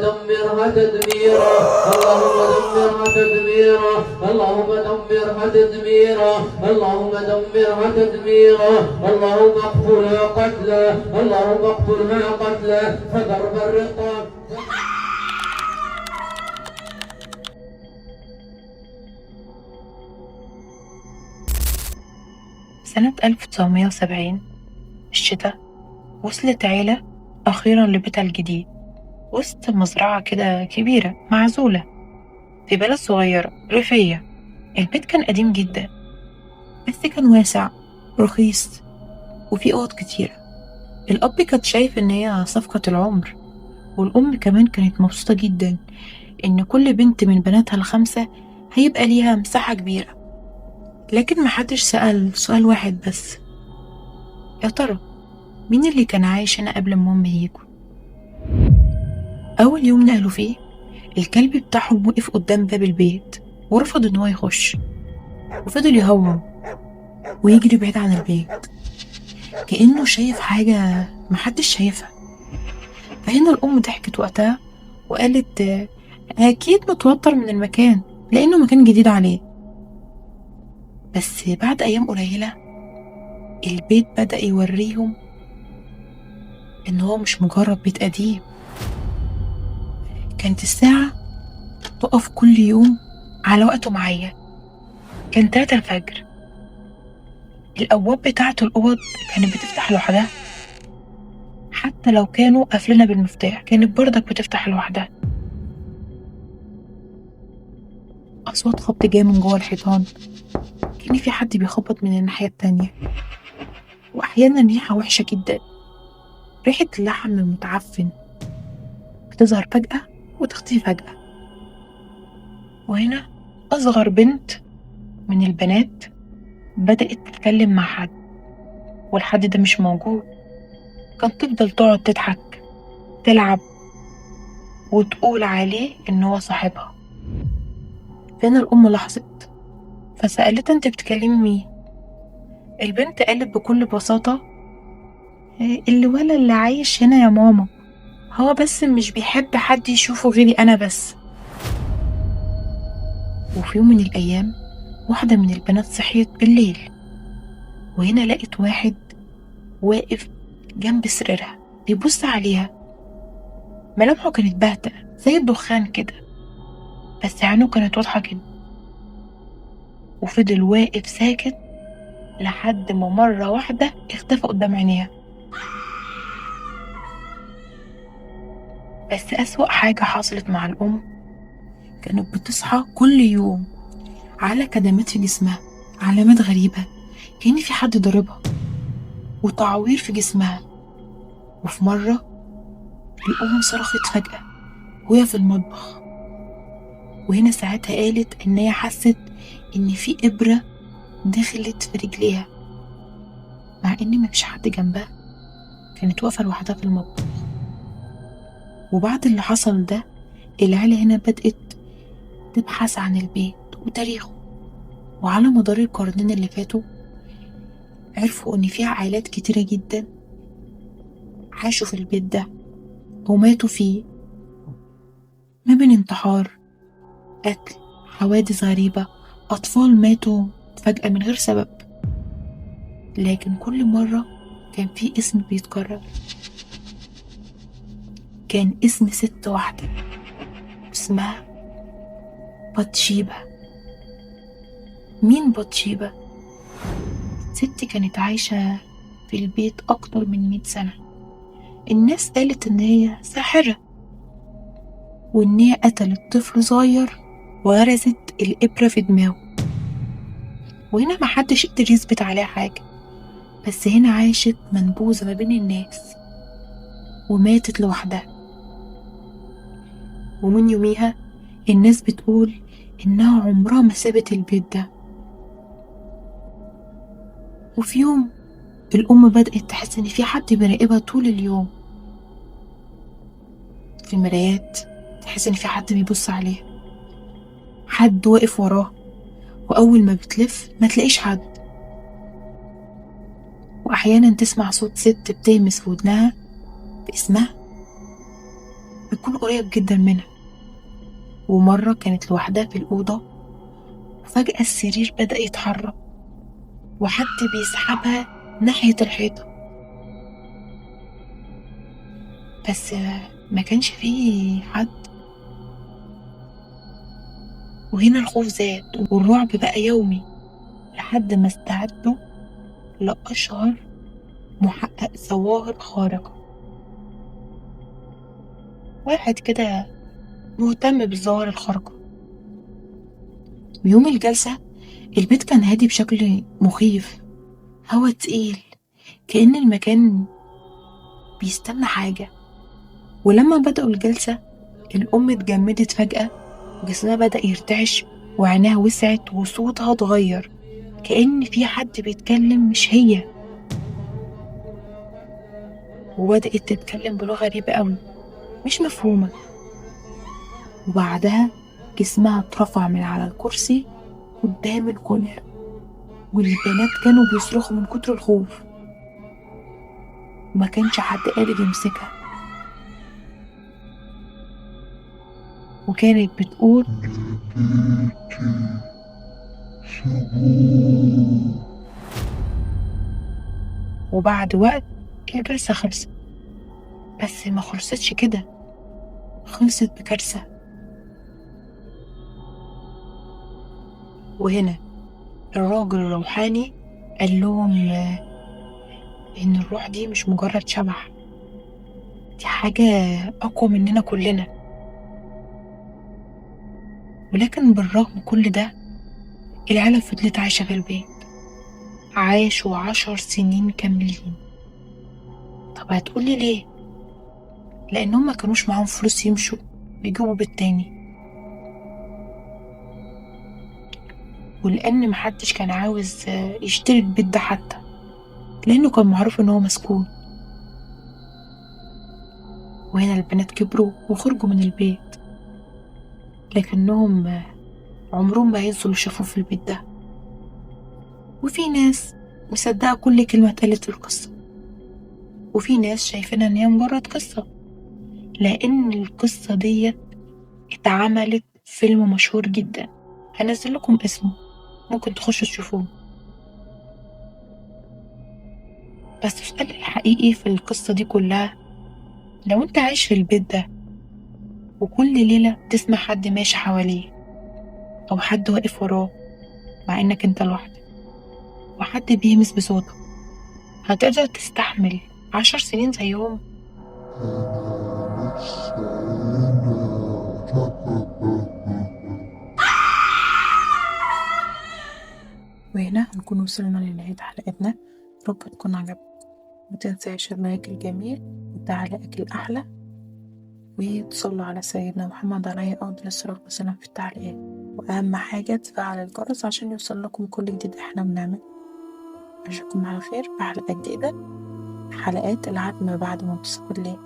دمرها تدميرا، اللهم دمرها تدميرا، اللهم دمرها تدميرا، اللهم دمرها تدميرا، اللهم اقتلها قتلا، اللهم اقتلها قتلا فضرب الرقاب. سنة 1970 الشتاء وصلت عيلة أخيرا لبيتها الجديد وسط مزرعة كده كبيرة معزولة في بلد صغيرة ريفية. البيت كان قديم جدا بس كان واسع رخيص وفيه أوض كتيرة. الأب كان شايف إن هي صفقة العمر، والأم كمان كانت مبسوطة جدا إن كل بنت من بناتها الخمسة هيبقى ليها مساحة كبيرة. لكن محدش سأل سؤال واحد بس: يا ترى مين اللي كان عايش هنا قبل ما أمي يجوا؟ أول يوم نقلوا فيه الكلب بتاعهم وقف قدام باب البيت ورفض إن هو يخش، وفضل يهوم ويجري بعيد عن البيت كأنه شايف حاجة محدش شايفها. فهنا الأم ضحكت وقتها وقالت أكيد متوتر من المكان لأنه مكان جديد عليه. بس بعد أيام قليلة البيت بدأ يوريهم إن هو مش مجرد بيت قديم. كانت الساعة تقف كل يوم على وقت معين، كان 3 الفجر. الأبواب بتاعة الأوض كانت بتفتح لوحدها، حتى لو كانوا قافلينها بالمفتاح كانت برضك بتفتح لوحدها. أصوات خبط جاية من جوه الحيطان، كأن في حد بيخبط من الناحية التانية. وأحيانا ريحة وحشة جدا، ريحة اللحم المتعفن، بتظهر فجأة وتختفي فجأة. وهنا أصغر بنت من البنات بدأت تتكلم مع حد، والحد ده مش موجود. كانت تفضل تقعد تضحك تلعب وتقول عليه إن هو صاحبها. فهنا الأم لاحظت فسألتها: انت بتكلمي مين؟ البنت قالت بكل بساطة: الولد اللي عايش هنا يا ماما، هو بس مش بيحب حد يشوفه غيري أنا بس. وفي يوم من الأيام واحدة من البنات صحيت بالليل، وهنا لقت واحد واقف جنب سريرها بيبص عليها. ملامحه كانت باهتة زي الدخان كده، بس عينه كانت واضحة جدا. وفضل واقف ساكت لحد ما مرة واحدة اختفى قدام عينيها. بس أسوأ حاجة حصلت مع الأم، كانت بتصحى كل يوم على كدمات في جسمها، علامات غريبة كأن في حد ضربها، وتعوير في جسمها. وفي مرة الأم صرخت فجأة وهي في المطبخ، وهنا ساعتها قالت إن هي حست إن في إبرة دخلت في رجليها، مع إن مفيش حد جنبها، كانت واقفة لوحدها في المطبخ. وبعد اللي حصل ده العيلة هنا بدأت تبحث عن البيت وتاريخه، وعلى مدار القرنين اللي فاتوا عرفوا إن فيها عائلات كتيرة جدا عاشوا في البيت ده وماتوا فيه، ما بين انتحار، قتل، حوادث غريبة، أطفال ماتوا فجأة من غير سبب. لكن كل مرة كان في اسم بيتكرر، كان اسم ست واحدة اسمها باتشيبة. مين باتشيبة؟ ست كانت عايشة في البيت أكتر من 100 سنة. الناس قالت إن هي ساحرة، وإن هي قتلت طفل صغير وغرزت الإبرة في دماغه. وهنا محدش قدر يثبت عليها حاجة، بس هنا عاشت منبوذة ما بين الناس وماتت لوحدها. ومن يوميها الناس بتقول إنها عمرها ما سابت البيت ده. وفي يوم الأم بدأت تحس إن في حد بيراقبها طول اليوم. في المرايات تحس إن في حد بيبص عليها، حد واقف وراه، وأول ما بتلف ما تلاقيش حد. وأحيانا تسمع صوت ست بتهمس في ودنها باسمها، بيكون قريب جدا منها. ومرة كانت لوحدها في الأوضة، وفجأة السرير بدأ يتحرك وحد بيسحبها ناحية الحيطة، بس ما كانش فيه حد. وهنا الخوف زاد والرعب بقى يومي، لحد ما استعدوا لأشهر محقق ظواهر خارقة، واحد كده مهتم بالظواهر الخارقة. ويوم الجلسة البيت كان هادي بشكل مخيف، هوا تقيل كأن المكان بيستنى حاجة. ولما بدأوا الجلسة الأم اتجمدت فجأة، جسمها بدأ يرتعش وعينها وسعت وصوتها اتغير، كأن في حد بيتكلم مش هي. وبدأت تتكلم بلغة غريبة أوي مش مفهومة. وبعدها جسمها اترفع من على الكرسي قدام الكل، والبنات كانوا بيصرخوا من كتر الخوف، وما كانش حد قادر يمسكها. وكانت بتقول: وبعد وقت الجلسة خلصت، بس ما خلصتش كده، خلصت بكارثة. وهنا الراجل الروحاني قال لهم إن الروح دي مش مجرد شبح، دي حاجة أقوى مننا كلنا. ولكن بالرغم كل ده العيلة فضلت عايشة في البيت، عاشوا 10 سنين كاملين. طب هتقولي ليه؟ لأنهم ما كانوش معاهم فلوس يمشوا ويجيبوا بيت تاني، ولأن محدش كان عاوز يشتري البيت ده حتى، لأنه كان معروف إن هو مسكون. وهنا البنات كبروا وخرجوا من البيت، لكنهم عمرهم ما ينسوا اللي شافوه في البيت ده. وفي ناس مصدقة كل كلمة اتقالت في القصة، وفي ناس شايفينها إن هي مجرد قصة، لأن القصة دي اتعملت فيلم مشهور جدا، هنزل لكم اسمه ممكن تخشوا تشوفوه. بس السؤال الحقيقي في القصة دي كلها، لو انت عايش في البيت ده وكل ليلة تسمع حد ماشي حواليه أو حد واقف وراه مع إنك انت لوحدك، وحد بيهمس بصوته، هتقدر تستحمل 10 سنين زيهم؟ وهنا هنكون وصلنا لنهاية حلقتنا. رب تكون عجبتك، متنساش اللايك الجميل والتعليقك الأحلى، وتصلوا على سيدنا محمد عليه أفضل الصلاة والسلام في التعليقات. وأهم حاجة تفعل الجرس عشان يوصل لكم كل جديد احنا بنعمل. أشوفكم على خير بحلقة جديدة، حلقات العهد ما بعد منتصف الليل.